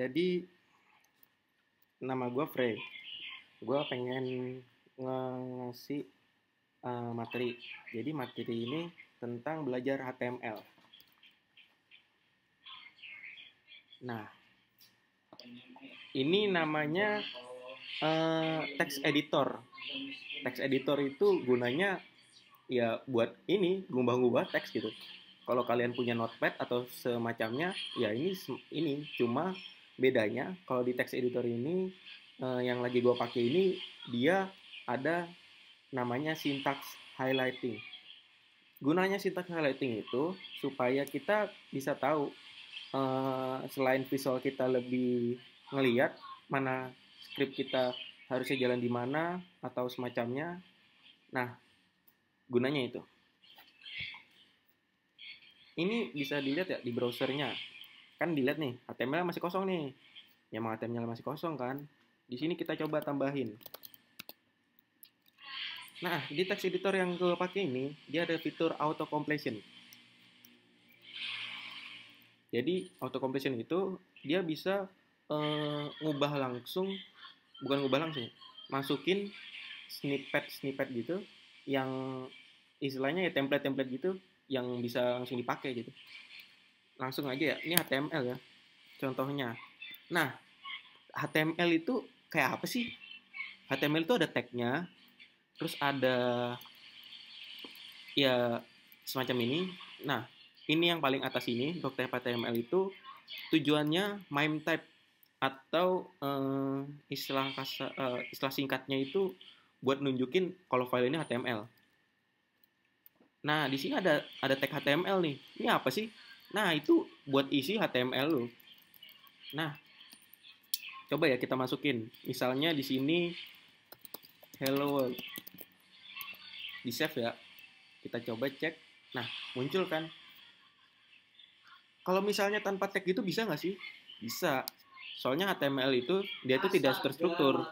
Jadi nama gue Frey. Gue pengen ngasih materi. Jadi materi ini tentang belajar HTML. Nah, ini namanya text editor. Text editor itu gunanya ya buat ini ngubah-ngubah teks gitu. Kalau kalian punya notepad atau semacamnya, ya ini cuma bedanya kalau di text editor ini yang lagi gue pakai ini dia ada namanya syntax highlighting. Gunanya syntax highlighting itu supaya kita bisa tahu selain visual kita lebih ngelihat mana script kita harusnya jalan di mana atau semacamnya. Nah, gunanya itu. Ini bisa dilihat ya di browsernya. Kan dilihat nih, HTML masih kosong nih. Ya mau HTML masih kosong kan. Di sini kita coba tambahin. Nah, di text editor yang gue pakai ini, dia ada fitur auto completion. Jadi auto completion itu dia bisa ngubah langsung, bukan ngubah langsung, masukin snippet gitu yang istilahnya ya template-template gitu yang bisa langsung dipakai gitu. Langsung aja ya, ini HTML ya contohnya. Nah, HTML itu kayak apa sih? HTML itu ada tag-nya, terus ada ya semacam ini. Nah, ini yang paling atas ini, doc.type HTML itu tujuannya MIME type atau istilah singkatnya itu buat nunjukin kalau file ini HTML. Nah, di sini ada tag HTML nih. Ini apa sih? Nah, itu buat isi HTML lo. Nah, coba ya kita masukin. Misalnya di sini hello world. Di save ya. Kita coba cek. Nah, muncul kan. Kalau misalnya tanpa tag itu bisa nggak sih? Bisa. Soalnya HTML itu dia itu tidak terstruktur.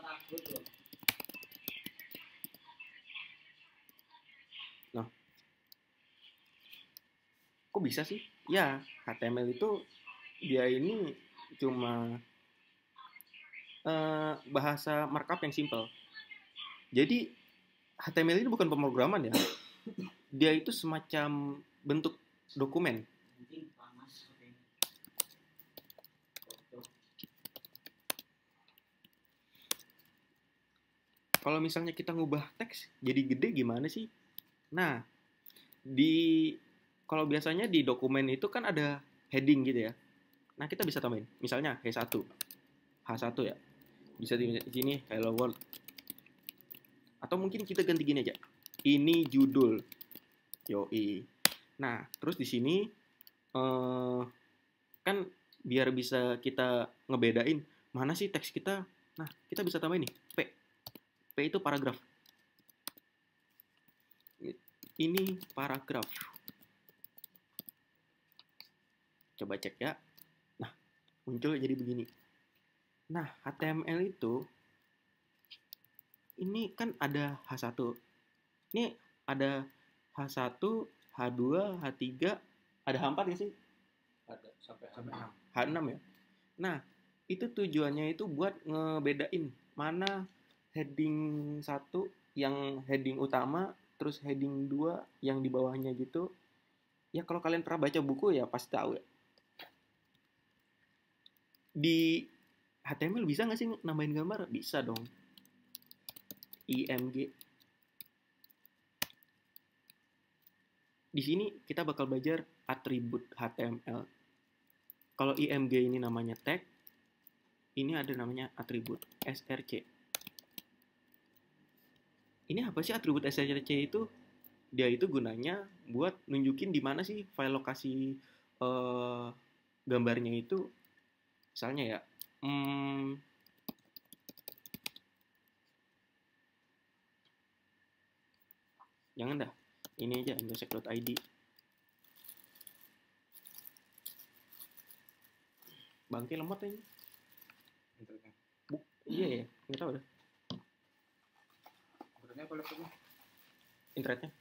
Nah, kok bisa sih? Ya, HTML itu dia ini cuma bahasa markup yang simple. Jadi HTML ini bukan pemrograman ya. Dia itu semacam bentuk dokumen. Kalau misalnya kita ngubah teks jadi gede gimana sih? Nah, kalau biasanya di dokumen itu kan ada heading gitu ya. Nah, kita bisa tambahin. Misalnya H1 ya. Bisa di sini hello world. Atau mungkin kita ganti gini aja. Ini judul. Yoi. Nah, terus di sini kan biar bisa kita ngebedain mana sih teks kita. Nah, kita bisa tambahin nih P. P itu paragraf. Ini paragraf. Coba cek ya. Nah, muncul jadi begini. Nah, HTML itu ini kan ada H1. Ini ada H1, H2, H3, ada H4 ya sih? Ada sampai H6. H6 ya. Nah, itu tujuannya itu buat ngebedain mana heading 1 yang heading utama, terus heading 2 yang di bawahnya gitu. Ya kalau kalian pernah baca buku ya pasti tahu ya. Di HTML bisa nggak sih nambahin gambar? Bisa dong. IMG. Di sini kita bakal belajar atribut HTML. Kalau IMG ini namanya tag, ini ada namanya atribut SRC. Ini apa sih atribut SRC itu? Dia itu gunanya buat nunjukin di mana sih file lokasi gambarnya itu. Misalnya ya, jangan dah. Ini aja indosec.id. Bangke lemot ini. Iya ya, nggak tahu dah. Internetnya.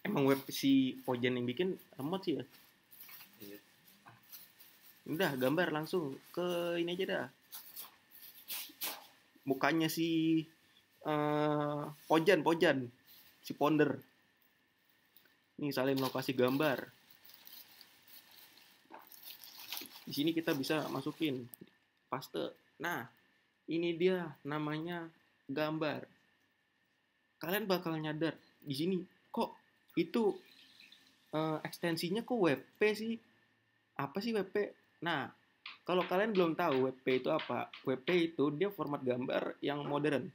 Emang web si Pojan yang bikin lemot sih ya. Iya. Udah gambar langsung ke ini aja dah. Mukanya si Pojan, si Ponder. Nih salin lokasi gambar. Di sini kita bisa masukin paste. Nah, ini dia namanya gambar. Kalian bakal nyadar di sini kok itu ekstensinya kok WP sih? Apa sih WP? Nah, kalau kalian belum tahu WP itu apa, WP itu dia format gambar yang modern,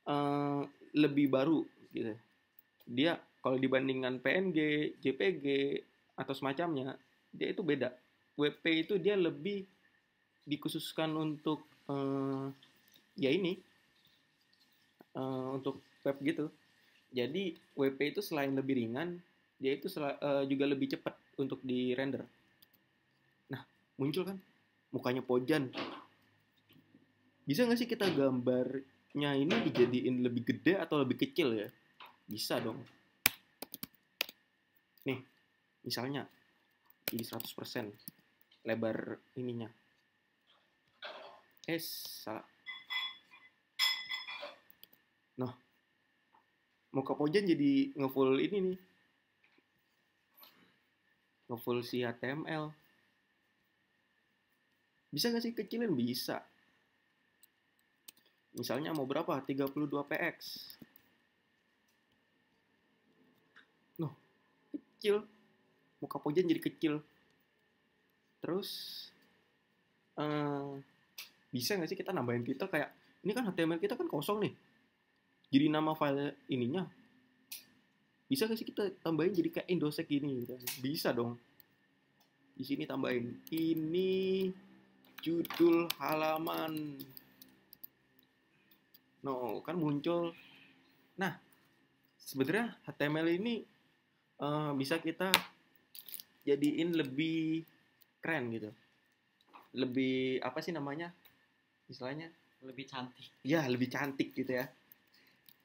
eh, lebih baru gitu. Dia kalau dibandingkan PNG, JPG atau semacamnya, dia itu beda. WP itu dia lebih dikhususkan untuk ya ini untuk web gitu. Jadi WP itu selain lebih ringan, dia itu juga lebih cepat untuk di render. Nah, muncul kan mukanya Pojan. Bisa nggak sih kita gambarnya ini dijadiin lebih gede atau lebih kecil ya? Bisa dong. Nih, misalnya ini 100% lebar ininya. Salah. Nah, muka Pojan jadi ngefull ini nih. Ngefull si HTML. Bisa nggak sih kecilin? Bisa. Misalnya mau berapa? 32 px. Noh, kecil. Muka Pojan jadi kecil. Terus bisa nggak sih kita nambahin titel kayak ini kan HTML kita kan kosong nih. Jadi nama file ininya bisa nggak sih kita tambahin jadi kayak Indosec gini gitu. Bisa dong. Di sini tambahin ini judul halaman. No, kan muncul. Nah, sebenarnya HTML ini bisa kita jadiin lebih keren gitu. Lebih apa sih namanya? Istilahnya Lebih cantik. ya lebih cantik gitu ya.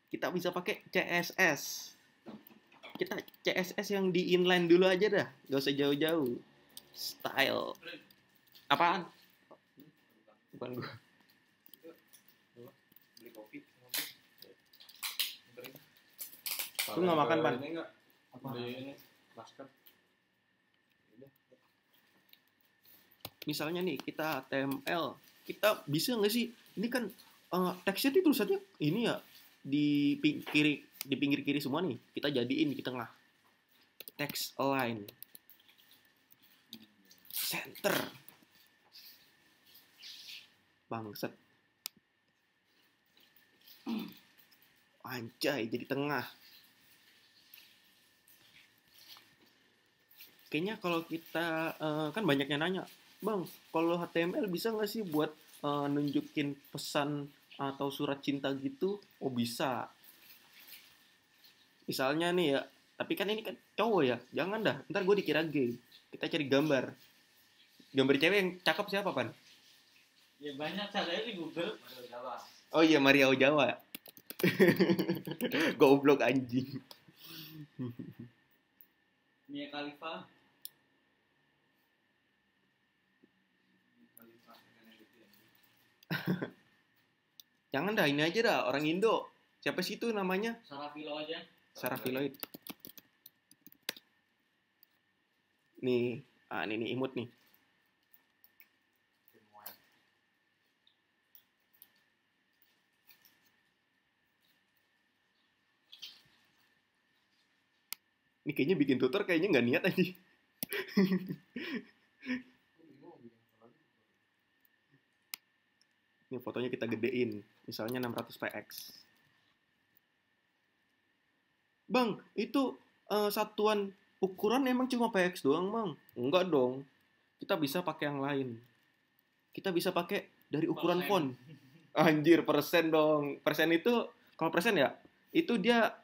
Kita bisa pakai CSS. Kita CSS yang di inline dulu aja dah, gak usah jauh-jauh. Style. Apaan? Bukan gua. Beli kopi. Lu nggak makan, Pan? Ini nggak? Apa? Beli ini masker. Misalnya nih kita HTML, kita bisa nggak sih? Ini kan teksnya itu tulisannya ini ya di pinggir kiri semua nih. Kita jadiin di tengah. Text align. Center. Bangset. Anjay, jadi tengah. Kayaknya kalau kita kan banyak yang nanya, Bang, kalau HTML bisa nggak sih buat nunjukin pesan atau surat cinta gitu? Oh bisa. Misalnya nih ya, tapi kan ini kan cowok ya, jangan dah, ntar gue dikira gay. Kita cari gambar. Gambar cewek yang cakep siapa, Pan? Ya banyak caranya di Google. Oh iya, Maria Ojawa. Goblok anjing. Mia Khalifa. Jangan dah, ini aja dah, orang Indo. Siapa sih itu namanya? Sarah Filo aja. Sarah Filoid. Nih, ini nih imut nih. Ini kayaknya bikin tutor kayaknya nggak niat aja. Ini fotonya kita gedein, misalnya 600 px. Bang, itu satuan ukuran emang cuma px doang, Bang? Enggak dong. Kita bisa pakai yang lain. Kita bisa pakai dari ukuran Persen. font. Anjir, persen dong. Persen itu, kalau persen ya, itu dia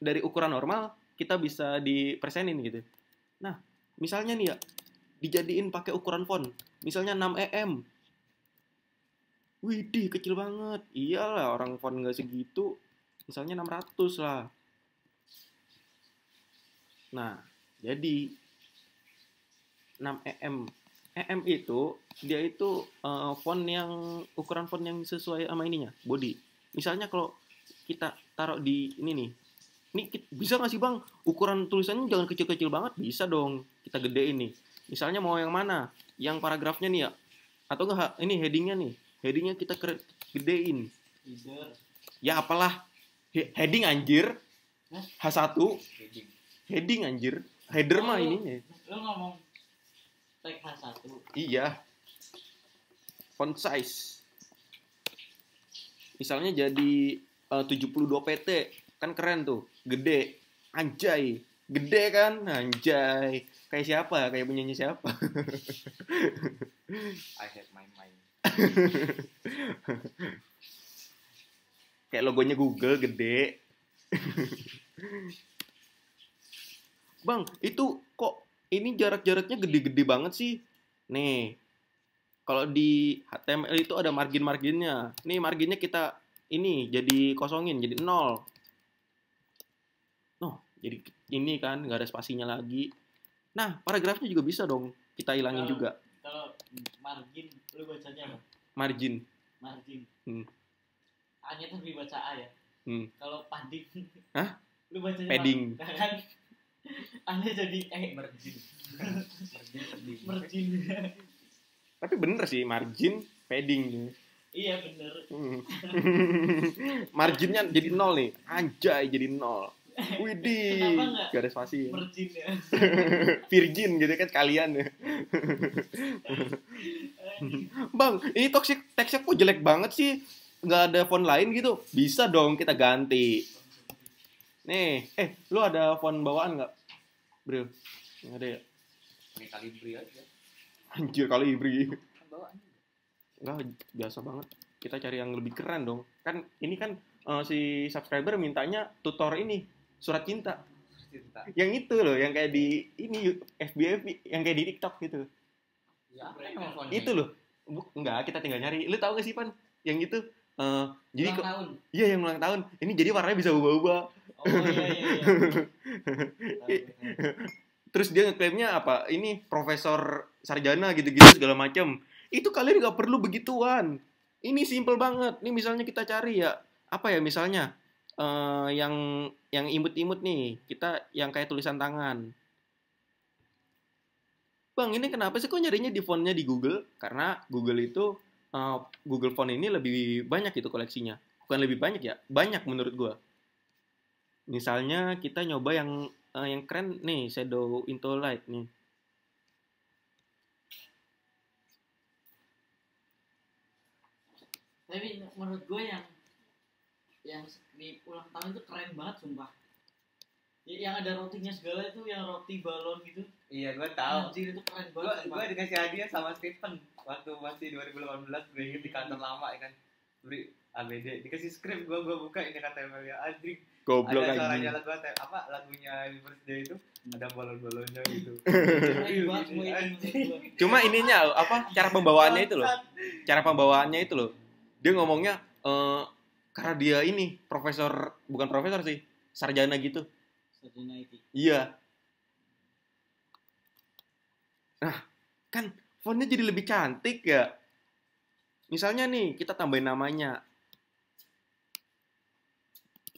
dari ukuran normal, kita bisa dipersenin gitu. Nah, misalnya nih ya, dijadiin pakai ukuran font. Misalnya 6 em. Widih, kecil banget. Iyalah, orang font nggak segitu. Misalnya 600 lah. Nah, jadi 6 em. EM itu dia itu font yang ukuran font yang sesuai sama ininya, body. Misalnya kalau kita taruh di ini nih. Bisa nggak sih bang, ukuran tulisannya jangan kecil-kecil banget, bisa dong kita gedein nih. Misalnya mau yang mana, yang paragrafnya nih ya, atau enggak ini headingnya kita gedein. Leader. Ya apalah, heading anjir, Hah? H1, Heading. heading anjir, header mah lu- ininya. Lu ngomong tag H1. Iya, font size. Misalnya jadi 72 pt, kan keren tuh, gede, anjay, gede kan, anjay. Kayak siapa? Kayak penyanyi siapa? I have my mind. Kayak logonya Google gede. Bang, itu kok ini jarak-jaraknya gede-gede banget sih? Nih, kalau di HTML itu ada margin-marginnya. Nih marginnya kita ini jadi kosongin, jadi 0. Oh, jadi ini kan nggak ada spasinya lagi. Nah, paragrafnya juga bisa dong kita hilangin juga. Kalau margin, lu bacanya apa? Margin. Margin. Hmm. A-nya tuh dibaca A ya. Hmm. Kalau padding, Hah? lu bacanya Padding. Nah, kan? A-nya jadi Margin. Margin. Tapi bener sih, margin, padding. Iya bener. Marginnya jadi 0 nih. Anjay, jadi 0. Widih, Kenapa nggak gak ada spasi ya. Margin ya. Virgin gitu kan kalian ya. Bang, ini toxic text-nya kok jelek banget sih? Nggak ada font lain gitu? Bisa dong kita ganti. Nih, lu ada font bawaan nggak, bro? Nggak ada ya? Pakai Calibri aja. Anjir, kali Ibri. Kan bawaan. Nggak, biasa banget. Kita cari yang lebih keren dong. Kan ini kan si subscriber mintanya tutor ini, surat cinta. Cinta. Yang itu loh, yang kayak di ini FB, yang kayak di TikTok gitu. Ya, apa nama fontnya? Itu loh. Enggak, kita tinggal nyari. Lu tahu gak sih, Pan? Yang itu jadi Ulang tahun. iya yang ulang tahun. Ini jadi warnanya bisa berubah-ubah. Oh iya. Terus dia ngeklaimnya apa? Ini profesor sarjana gitu-gitu segala macam. Itu kalian nggak perlu begituan. Ini simple banget. Ini misalnya kita cari ya apa ya misalnya yang imut-imut nih. Kita yang kayak tulisan tangan. Bang, ini kenapa sih kok nyarinya di fontnya di Google? Karena Google itu Google Font ini lebih banyak itu koleksinya. Bukan lebih banyak ya, banyak menurut gua. Misalnya kita nyoba yang keren nih, Shadow into Light nih. Tapi menurut gue yang di ulang tahun itu keren banget sumpah. Yang ada rotinya segala itu, yang roti balon gitu. Iya, gue tahu. Anjir itu keren banget. Gue dikasih hadiah sama Stephen waktu masih 2018. Gue inget di kantor lama ya kan. Beri ABD dikasih skrip gue buka ini HTML ya anjing. Goblok Ada anjing. suaranya lagunya Universe Day itu ada balon-balonnya gitu. Keren banget semua itu menurut gue. Cuma ininya apa cara pembawaannya itu loh. Cara pembawaannya itu loh. Dia ngomongnya karena dia ini bukan profesor sih, sarjana gitu. Sarjana IT. Iya. Nah, kan fontnya jadi lebih cantik ya. Misalnya nih, kita tambahin namanya.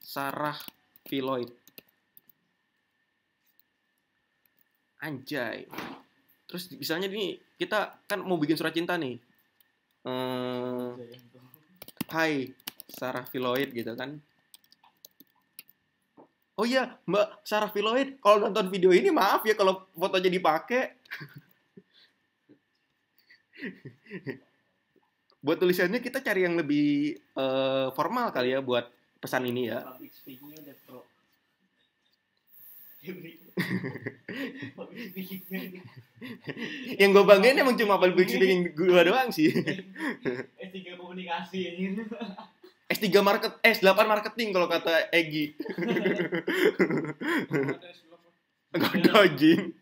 Sarah Philoid. Anjay. Terus misalnya nih, kita kan mau bikin surat cinta nih. Hai, Sarah Philoid gitu kan. Oh iya, Mbak Sarah Philoid, kalau nonton video ini maaf ya kalau fotonya dipakai. Buat tulisannya kita cari yang lebih formal kali ya buat pesan ini ya. Public speaking-nya udah pro. Public speaking-nya Yang gue banggain emang cuma public speaking gue doang sih. S3 komunikasi ini. S3 S8 marketing kalau kata Egi. Gak ada anjing.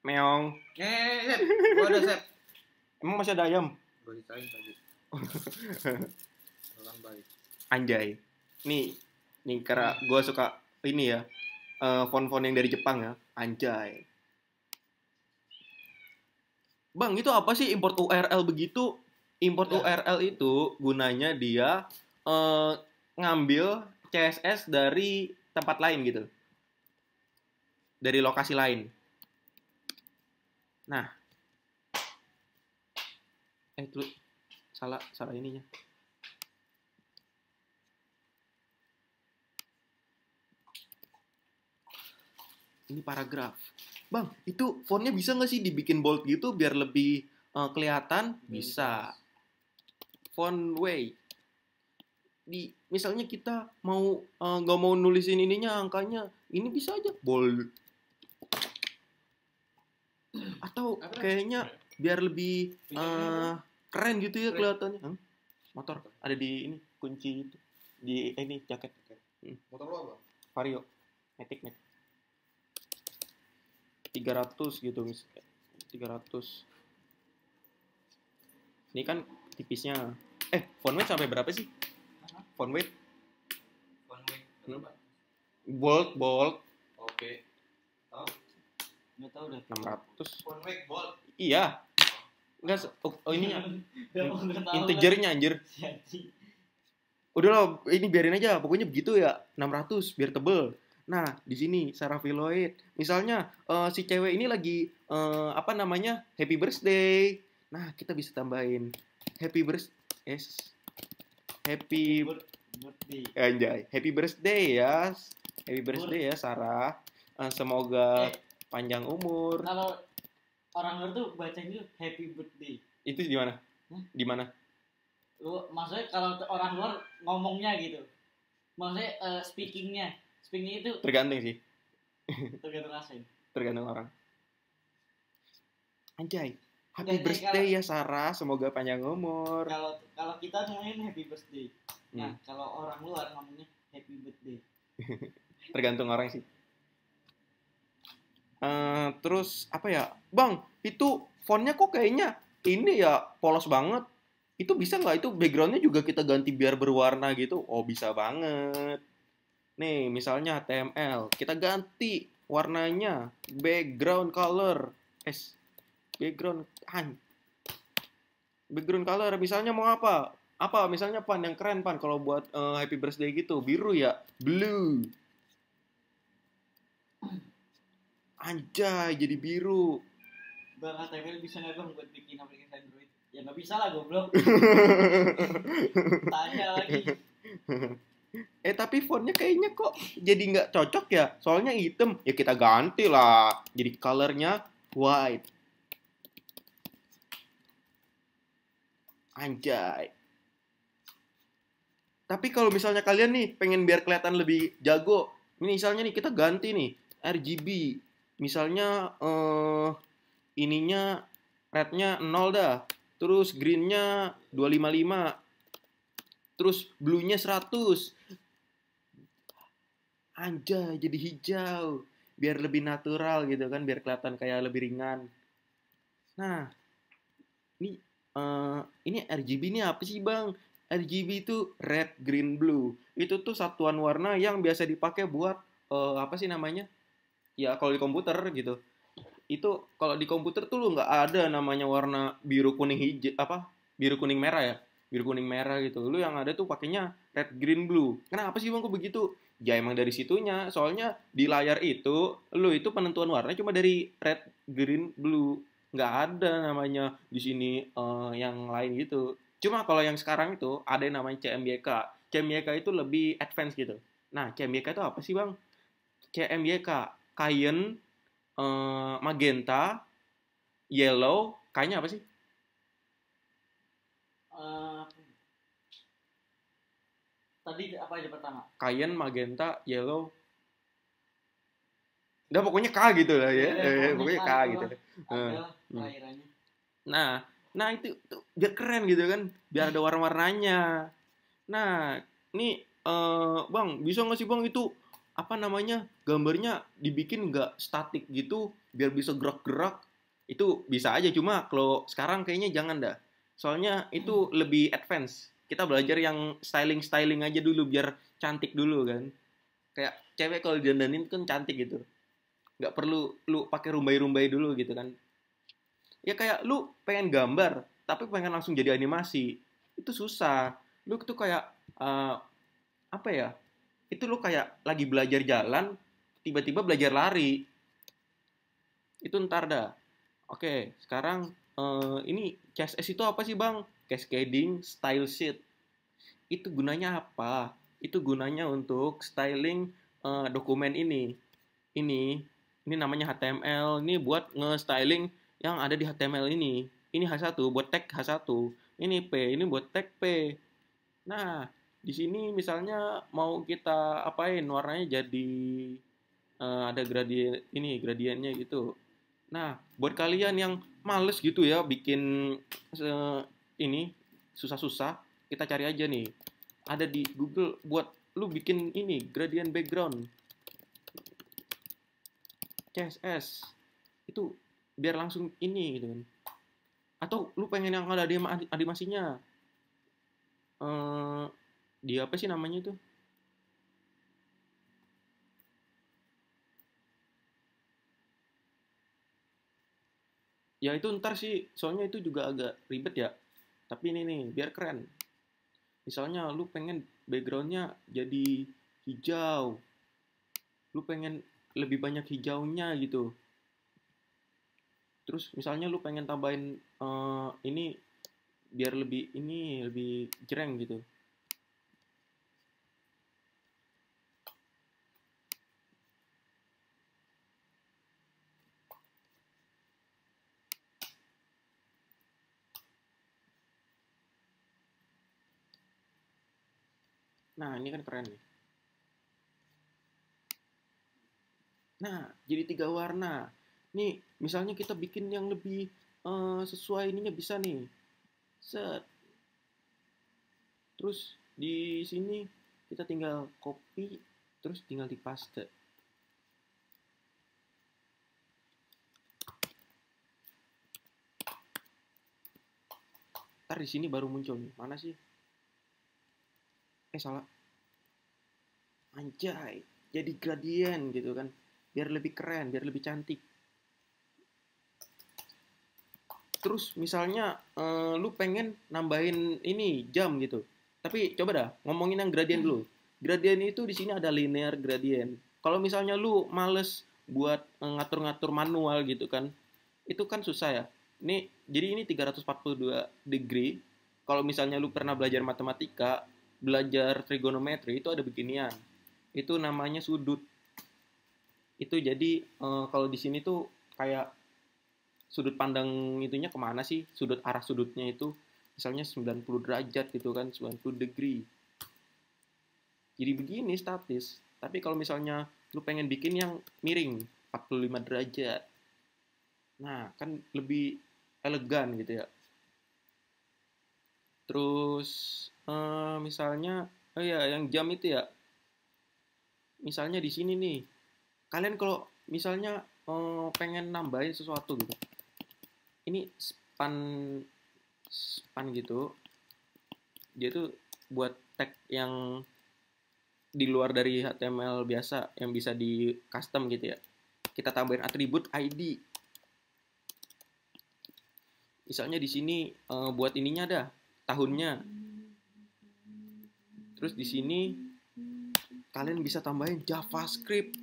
Meong. Sep, gue ada Sep. Emang masih ada ayam? Gue sisain tadi. Orang baik. Anjay. Nih karena gue suka ini ya. Font-font yang dari Jepang ya. Anjay. Bang, itu apa sih import URL begitu? Import URL itu gunanya dia ngambil CSS dari tempat lain gitu. Dari lokasi lain. Nah, itu salah ininya. Ini paragraf. Bang, itu fontnya bisa nggak sih dibikin bold gitu biar lebih kelihatan? Bisa. Font way. Misalnya kita mau nggak mau nulisin ininya angkanya, ini bisa aja bold. Atau kayaknya biar lebih keren gitu ya kelihatannya. Motor ada di ini kunci itu di ini jaket. Motor lo apa? Vario, Matic. 300 gitu misalnya. 300. Ini kan tipisnya. Font weight sampai berapa sih? Font weight? Bold. Oke. Nggak tahu udah 600. Font weight bold. Iya. Enggak ininya. Integernya anjir. Udah lah, ini biarin aja. Pokoknya begitu ya. 600 biar tebel. Nah, di sini Sarafiloid. Misalnya si cewek ini lagi apa namanya? Happy birthday. Nah, kita bisa tambahin happy birthday. Anjay. Happy birthday ya. Happy birthday ya Sarah. Semoga panjang umur. Kalau orang luar tuh bacanya happy birthday. Itu di mana? Di mana? Lu maksudnya kalau orang luar ngomongnya gitu. Maksudnya speakingnya itu tergantung sih. tergantung rasain. Tergantung orang. Anjay. Happy birthday ya Sarah, semoga panjang umur. Kalau kita ngomongin happy birthday. Nah, kalau orang luar ngomongnya happy birthday. Tergantung orang sih. Terus apa ya? Bang, itu fontnya kok kayaknya ini ya polos banget. Itu bisa nggak? Itu backgroundnya juga kita ganti biar berwarna gitu? Oh, bisa banget. Nih, misalnya HTML, kita ganti warnanya background color. Background color misalnya mau apa? Misalnya Pan yang keren Pan kalau buat happy birthday gitu, biru ya, blue. Anjay, jadi biru. Bang HTML bisa nggak Bang buat bikin aplikasi Android? Ya nggak bisa lah goblok. Tanya lagi. Tapi fontnya kayaknya kok jadi nggak cocok ya. Soalnya hitam. Ya kita ganti lah. Jadi colornya white. Anjay. Tapi kalau misalnya kalian nih pengen biar kelihatan lebih jago. Ini misalnya nih kita ganti nih RGB. Misalnya ininya rednya 0 dah. Terus greennya 255. Terus blue-nya 100. Anjay, jadi hijau. Biar lebih natural gitu kan, biar kelihatan kayak lebih ringan. Nah, ini RGB ini apa sih Bang? RGB itu red, green, blue. Itu tuh satuan warna yang biasa dipakai buat apa sih namanya? Ya kalau di komputer gitu. Itu kalau di komputer tuh lu nggak ada namanya warna biru kuning hijau biru kuning merah ya. Biru kuning merah gitu. Lu yang ada tuh pakainya red, green, blue. Kenapa sih Bang kok begitu? Ya emang dari situnya. Soalnya di layar itu lu itu penentuan warna cuma dari red, green, blue. Nggak ada namanya di sini yang lain gitu. Cuma kalau yang sekarang itu ada yang namanya CMYK. CMYK itu lebih advance gitu. Nah, CMYK itu apa sih Bang? CMYK, cayenne, magenta, yellow, kayaknya apa sih? Tadi apa aja pertama? Cayenne, magenta, yellow. Udah pokoknya K gitu lah ya. Pokoknya K gitu. Nah itu biar keren gitu kan. Biar ada warna-warnanya. Nah, ini Bang, bisa nggak sih Bang itu apa namanya gambarnya dibikin nggak statik gitu biar bisa gerak-gerak? Itu bisa aja, cuma kalau sekarang kayaknya jangan dah. Soalnya itu lebih advance. Kita belajar yang styling aja dulu biar cantik dulu kan. Kayak cewek kalau dandanin kan cantik gitu. Nggak perlu lu pakai rumbai-rumbai dulu gitu kan. Ya kayak lu pengen gambar tapi pengen langsung jadi animasi, itu susah. Lu tuh kayak apa ya, itu lu kayak lagi belajar jalan tiba-tiba belajar lari, itu ntar dah. Oke, sekarang ini CSS itu apa sih bang? Cascading Style Sheet. Itu gunanya apa? Itu gunanya untuk styling dokumen ini. Ini ini namanya HTML. Ini buat nge-styling yang ada di HTML ini. Ini H1 buat tag H1. Ini P, ini buat tag P. Nah, di sini misalnya mau kita apain warnanya jadi ada gradien ini gradiennya gitu. Nah, buat kalian yang males gitu ya bikin ini susah-susah, kita cari aja nih. Ada di Google buat lu bikin ini gradient background CSS. Itu biar langsung ini gitu kan. Atau lu pengen yang ada animasinya. Dia apa sih namanya itu? Ya itu ntar sih, soalnya itu juga agak ribet ya. Tapi ini nih, biar keren. Misalnya lu pengen backgroundnya jadi hijau. Lu pengen lebih banyak hijaunya gitu. Terus misalnya lu pengen tambahin ini biar lebih jreng gitu. Nah, ini kan keren nih. Nah, jadi 3 warna. Nih, misalnya kita bikin yang lebih sesuai ininya bisa nih. Set. Terus di sini kita tinggal copy, terus tinggal di paste. Ntar di sini baru muncul nih. Mana sih? Salah. Anjay, jadi gradien gitu kan. Biar lebih keren, biar lebih cantik. Terus misalnya lu pengen nambahin ini jam gitu. Tapi coba dah ngomongin yang gradien dulu. Gradien itu di sini ada linear gradient. Kalau misalnya lu males buat ngatur-ngatur manual gitu kan, itu kan susah ya. Jadi ini 342 degree. Kalau misalnya lu pernah belajar matematika, belajar trigonometri itu ada beginian. Itu namanya sudut. Itu jadi kalau di sini tuh kayak sudut pandang itunya kemana sih? Sudut arah sudutnya itu misalnya 90 derajat gitu kan, 90 degree. Jadi begini statis. Tapi kalau misalnya lu pengen bikin yang miring 45 derajat. Nah, kan lebih elegan gitu ya. Terus misalnya ya yang jam itu ya. Misalnya di sini nih. Kalian kalau misalnya pengen nambahin sesuatu gitu. Ini span gitu. Dia tuh buat tag yang di luar dari HTML biasa yang bisa di custom gitu ya. Kita tambahin atribut ID. Misalnya di sini buat ininya dah, tahunnya. Terus di sini kalian bisa tambahin JavaScript.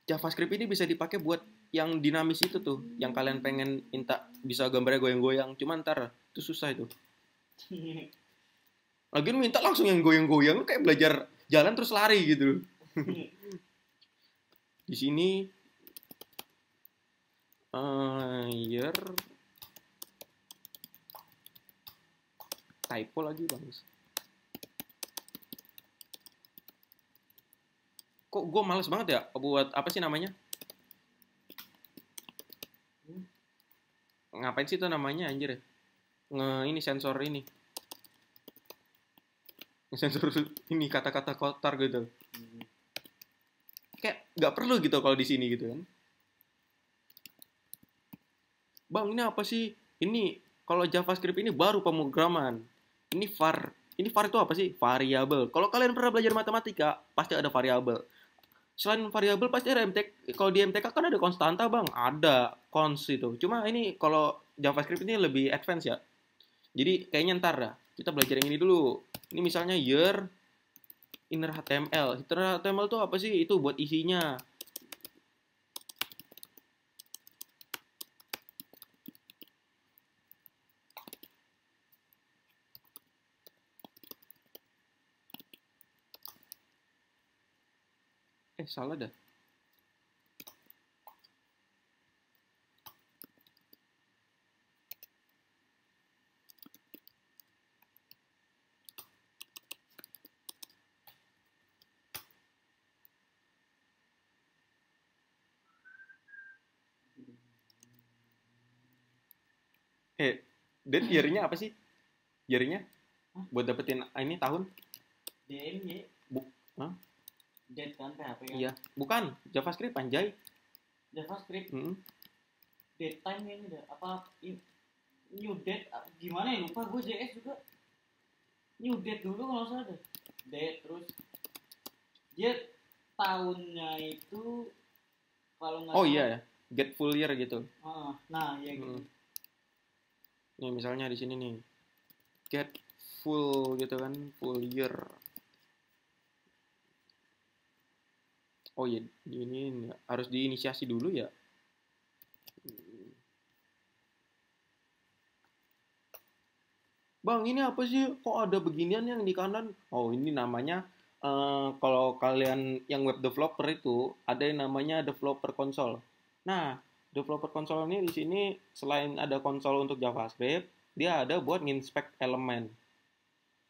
JavaScript ini bisa dipakai buat yang dinamis itu tuh, yang kalian pengen minta bisa gambarnya goyang-goyang. Cuman ntar itu susah itu. Lagian minta langsung yang goyang-goyang, lu kayak belajar jalan terus lari gitu. Di sini year typo lagi bang. Kok gue males banget ya buat apa sih namanya? Ngapain sih itu namanya anjir? Ini sensor ini. Sensor ini kata-kata kotor gitu. Kayak nggak perlu gitu kalau di sini gitu kan. Bang, ini apa sih? Ini kalau JavaScript ini baru pemrograman. Ini var. Ini var itu apa sih? Variabel. Kalau kalian pernah belajar matematika, pasti ada variabel. Selain variabel pasti ada MTK. Kalau di MTK kan ada konstanta bang, ada cons itu. Cuma ini kalau JavaScript ini lebih advance ya. Jadi kayaknya ntar dah kita belajar yang ini dulu. Ini misalnya year inner HTML. Inner HTML itu apa sih? Itu buat isinya. Salah dah. Dan year-nya apa sih? Year-nya buat dapetin ini tahun? DMY. Hah? Date kan PHP kan? Iya, bukan JavaScript anjay. JavaScript. Date time ini dah. Apa new date gimana ya, lupa gue. JS juga new date dulu kalau salah deh. Date terus dia tahunnya itu kalau nggak salah. Iya ya, get full year gitu. Nah ya gitu. Nih misalnya di sini nih get full gitu kan, full year. Oh iya, ini harus diinisiasi dulu ya. Bang, ini apa sih? Kok ada beginian yang di kanan? Oh, ini namanya kalau kalian yang web developer itu ada yang namanya developer console. Nah, developer console ini di sini selain ada konsol untuk JavaScript, dia ada buat nginspect elemen.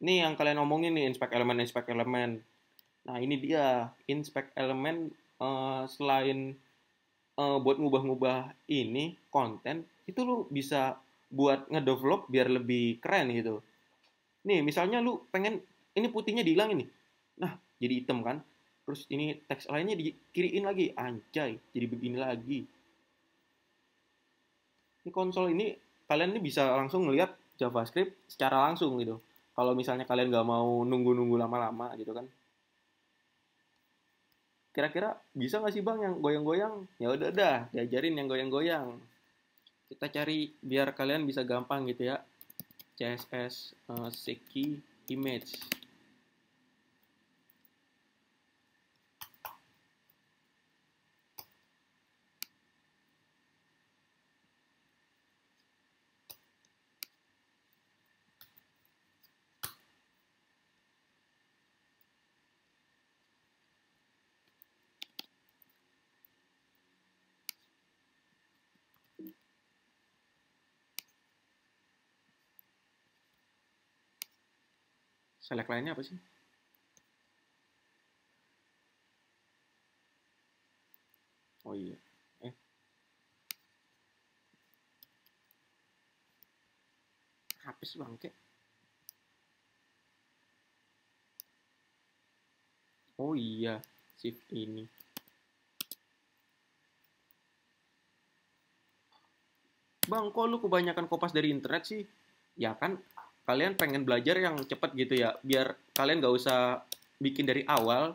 Ini yang kalian omongin nih, inspect elemen. Nah, ini dia inspect elemen. Selain buat ngubah-ngubah ini konten, itu lu bisa buat ngedevelop biar lebih keren gitu. Nih, misalnya lu pengen ini putihnya dihilangin nih. Nah, jadi hitam kan. Terus ini teks lainnya dikiriin lagi. Anjay, jadi begini lagi. Ini konsol ini kalian ini bisa langsung ngelihat JavaScript secara langsung gitu. Kalau misalnya kalian nggak mau nunggu-nunggu lama-lama gitu kan. Kira-kira bisa nggak sih bang yang goyang-goyang? Ya udah, diajarin yang goyang-goyang. Kita cari biar kalian bisa gampang gitu ya. CSS Seki image. Select lainnya apa sih? Oh iya. Habis bangke. Oh iya, shift ini. Bang, kok lu kebanyakan kopas dari internet sih? Ya kan, kalian pengen belajar yang cepet gitu ya, biar kalian gak usah bikin dari awal,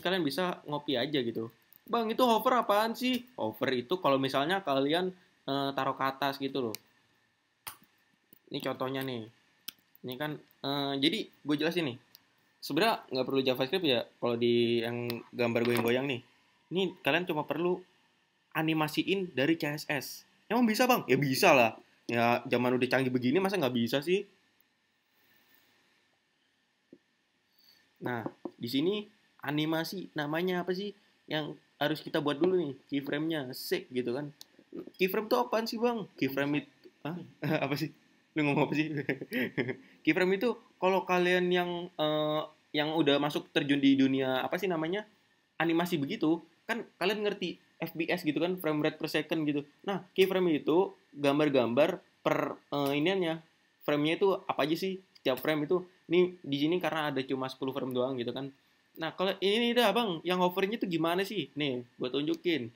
kalian bisa ngopi aja gitu. Bang, itu hover apaan sih? Hover itu kalau misalnya kalian taruh ke atas gitu loh. Ini contohnya nih. Ini kan, jadi gue jelasin nih. Sebenarnya nggak perlu JavaScript ya, kalau di yang gambar goyang-goyang nih. Ini kalian cuma perlu animasiin dari CSS. Emang bisa bang? Ya bisa lah. Ya zaman udah canggih begini masa nggak bisa sih? Nah, di sini animasi namanya apa sih? Yang harus kita buat dulu nih, keyframe-nya, sek gitu kan. Keyframe itu apaan sih bang? Keyframe itu, apa sih? Lu ngomong apa sih? Keyframe itu kalau kalian yang udah masuk terjun di dunia apa sih namanya? Animasi begitu, kan kalian ngerti FPS gitu kan, frame rate per second gitu. Nah, keyframe itu gambar-gambar per iniannya. Frame-nya itu apa aja sih? Setiap frame itu ini di sini karena ada cuma 10 frame doang gitu kan. Nah, kalau ini dah Bang, yang hovernya itu gimana sih? Nih, buat tunjukin.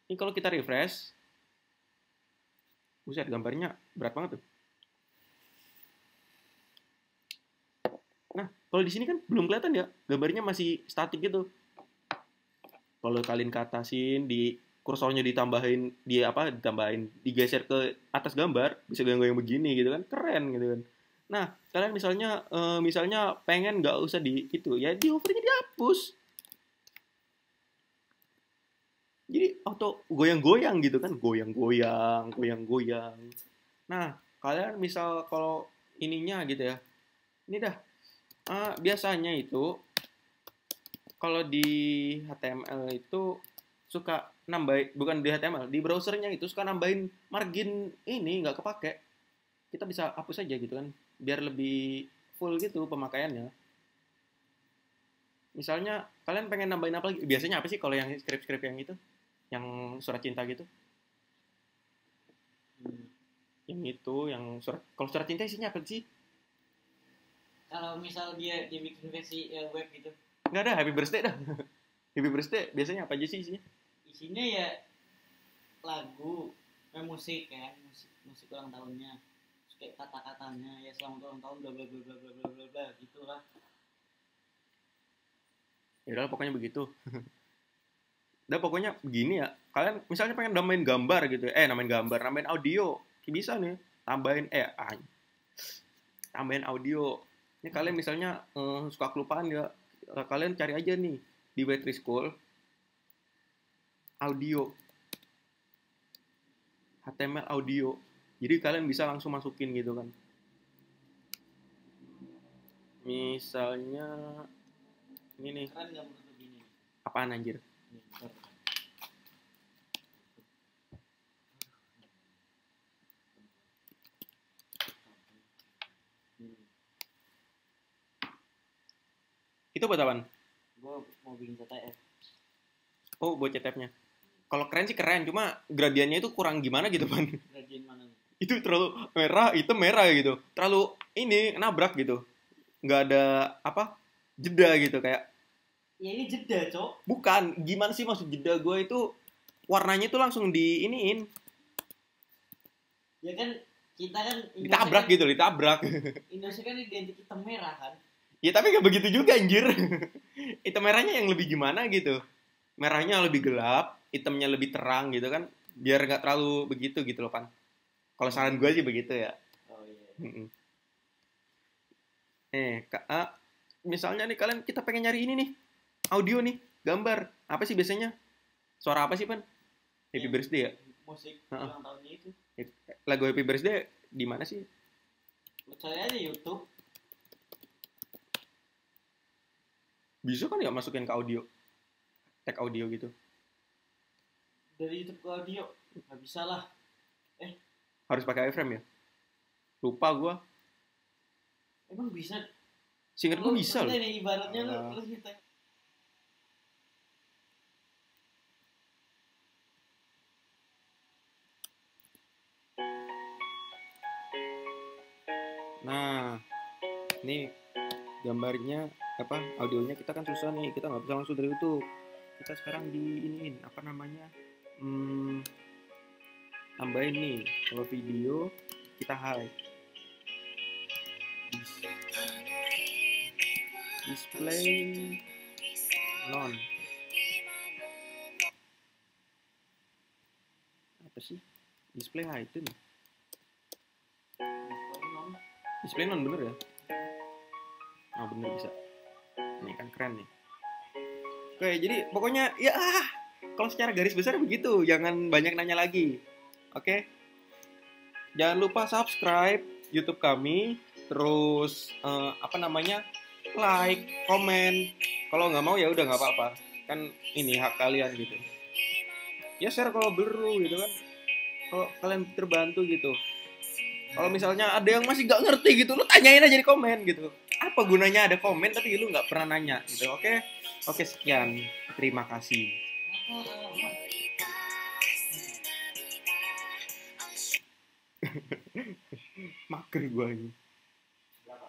Ini kalau kita refresh, buset gambarnya berat banget tuh. Nah, kalau di sini kan belum kelihatan ya, gambarnya masih statik gitu. Kalau kalian ke atasin, di kursornya ditambahin digeser ke atas gambar, bisa goyang-goyang begini gitu kan, keren gitu kan. Nah, kalian misalnya pengen nggak usah di itu, ya di hovernya dihapus. Jadi auto goyang-goyang gitu kan, goyang-goyang. Nah, kalian misal kalau ininya gitu ya, ini dah, biasanya itu kalau di HTML itu suka nambahin, bukan di HTML, di browsernya itu suka nambahin margin ini nggak kepake. Kita bisa hapus aja gitu kan, biar lebih full gitu pemakaiannya. Misalnya kalian pengen nambahin apa lagi? Biasanya apa sih kalau yang script yang itu? Yang surat cinta gitu? Yang itu, kalau surat cinta isinya apa sih? Kalau misal dia bikin versi web gitu. Nggak ada, happy birthday dah. Happy birthday biasanya apa aja sih isinya? Isinya ya lagu, musik ya, musik ulang tahunnya. Terus kayak kata-katanya ya selamat ulang tahun bla bla bla bla bla bla bla gitulah. Ya udah pokoknya begitu. Udah pokoknya begini ya. Kalian misalnya pengen nambahin gambar gitu ya. Nambahin audio. Bisa nih. Tambahin audio. Ini kalian misalnya suka kelupaan ya. Kalian cari aja nih di Wetri School audio. HTML audio. Jadi kalian bisa langsung masukin gitu kan. Misalnya ini nih. Keren nggak menurut begini? Apaan anjir? Itu buat apaan? Gue mau bikin CTF. Oh, buat CTF-nya. Kalau keren sih keren, cuma gradiennya itu kurang gimana gitu, Pan. Gradien mana nih? Itu terlalu merah gitu. Terlalu ini nabrak gitu. Nggak ada jeda gitu kayak. Ya ini jeda, Cok. Bukan, gimana sih maksud jeda gue itu warnanya itu langsung diiniin. Ya kan kita kan ditabrak. Indonesia kan identik hitam merah kan. Ya tapi gak begitu juga anjir. Hitam merahnya yang lebih gimana gitu. Merahnya lebih gelap, hitamnya lebih terang gitu kan. Biar gak terlalu begitu gitu loh, Pan. Kalau saran gue sih begitu ya. Oh iya. Misalnya nih kita pengen nyari ini nih. Audio nih, gambar. Apa sih biasanya? Suara apa sih, Pan? Happy birthday ya? Musik ulang tahunnya itu. Lagu Happy Birthday di mana sih? Cari aja YouTube. Bisa kan ya masukin ke audio? Tag audio gitu. Dari YouTube ke audio? Nggak bisa lah. Harus pakai iframe ya? Lupa gua. Emang bisa? Seinget gua bisa loh. Ini ibaratnya lu gitu. Nah, ini gambarnya audionya kita kan susah nih, kita nggak bisa langsung dari YouTube. Kita sekarang tambahin nih. Kalau video kita hide. Display none. Apa sih? Display hidden. Display none bener ya? Bener bisa. Ini kan keren nih. Oke, jadi pokoknya ya kalau secara garis besar begitu, jangan banyak nanya lagi. Oke. Jangan lupa subscribe YouTube kami, terus like, komen. Kalau nggak mau ya udah nggak apa-apa. Kan ini hak kalian gitu. Ya share kalau perlu gitu kan. Kalau kalian terbantu gitu. Kalau misalnya ada yang masih nggak ngerti gitu, lu tanyain aja di komen gitu. Apa gunanya ada komen tapi lu nggak pernah nanya gitu, oke? Oke, sekian. Terima kasih. Mager gua ini. Berapa?